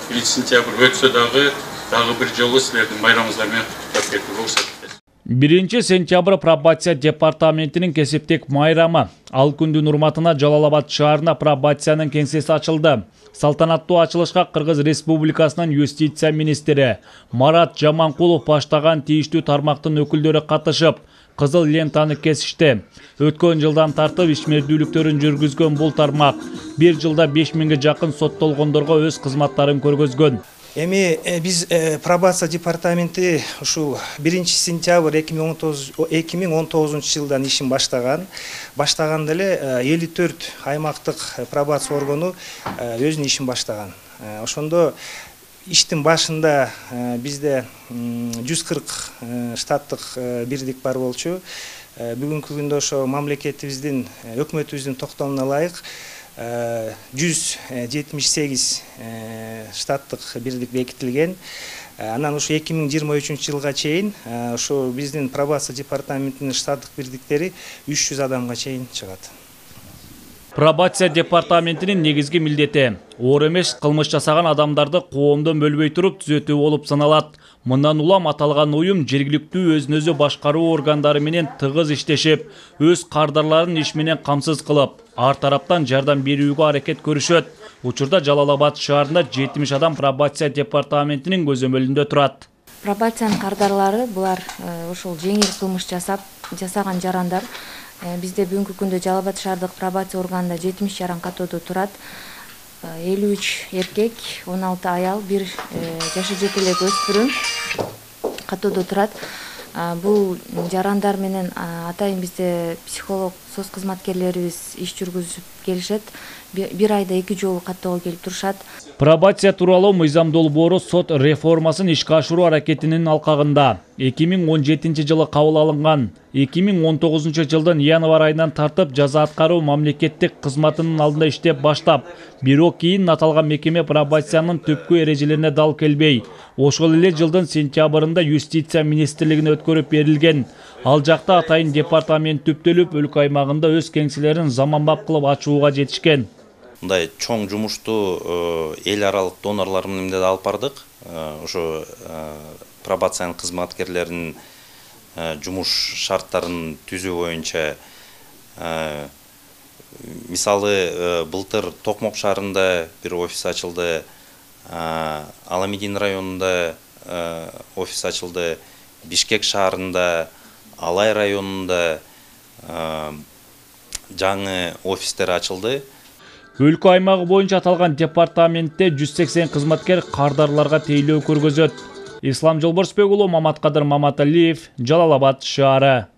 1 сентябрь өтсө дагы bir жолу силердин байрамыңыздар менен куттуктап кетүү болсо. 1 сентябрь пробация департаментinin кесиптик майрамы. Ал күндүн урматына Жалал-Абад шаарына пробациянын кеңсеси ачылды. Салтанаттуу ачылышка Кыргыз Республикасынын юстиция министри Марат Жаманкулов баштаган тийиштүү тармактын өкүлдөрү катышып, кызыл лентаны кесишти. Өткөн жылдан тартып ишмердүүлүктөрүн жүргүзгөн бул тармак 1 жылда 5000 жакын соттолгондорго өз кызматтарын көргөзгөн. Эми биз пробация департаменти ушул 1 сентябрь 2019 жылдан ишин баштаган. Баштаганда эле 54 аймактык пробация органу өзүнүн ишин баштаган. Ошондо иштин башында бизде 140 штаттык бирдик бар болчу. Бүгүнкү күндө ошо мамлекетибиздин, өкмөтүбүздүн токтомуна ылайык 178 штаттык бирдик бекитилген. Анан ушу 2023 жылга чейин ушу биздин пробация департаментинин штаттык бирдиктери 300 адамга чейин чыгат. Пробация департаментinin негизги милдети оор эмес кылмыш жасаган адамдарды коомдон бөлбөй туруп түзөтүү болуп саналат. Мындан улам аталган уюм жергиликтүү өзүн өзү башкаруу органдары менен тыгыз иштешип, өз кардарларын иш менен камсыз кылып, ар тараптан жардам берүүгө аракет көрүшөт. Учурда Жалал-Абад шаарында 70 адам пробация департаментinin көзөмөлүндө турат. Пробациянын кардарлары булар ушул жеңил кылмыш жасаган жарандар. Бизде бүгүнкү күндө Жалал-Абад шаардык пробация органында 70 жаран катоодо турат. 53 эркек, 16 аял, 1 жашы жетелек өспүрүм катоодо турат. Бул жарандар менен атайын бизде психолог, соц кызматкерлерибиз иш жүргүзүп келишет. 1 айда 2 жолу каттоого келип турушат. Пробация тууралуу мыйзам долбоору сот реформасын ишке ашыруу аракетинин алкагында 2017 жылы кабыл алынган. 2019 жылдын январь айынан тартып жаза аткаруу мамлекеттик кызматынын алдында иштеп баштап, бирок кийин аталган мекеме пробациянын түпкү эрежелерине дал келбей, ошол эле жылдын сентябрында юстиция министрлигине өткөрүп берилген. Ал жакта атайын департамент түптөлүп, өлкө аймагында өз кеңселерин заманбап кылып ачууга жетишкен. Мындай чоң жумушту эл аралык донорлор менен да алып бардык. Ошо пробациянын кызматкерлеринин жумуш шарттарын түзүү боюнча мисалы былтыр Токмок шаарында бир офис ачылды, Аламедин районунда офис ачылды, Бишкек шаарында, Алай районунда жаңы офистер ачылды. Өлкө аймагы боюнча аталган департаментте 180 кызматкер кардарларга тейлөө көргөзөт. Ислам Жолборсбек уулу, Маматкадыр Маматалиев, Жалал-Абад шаары.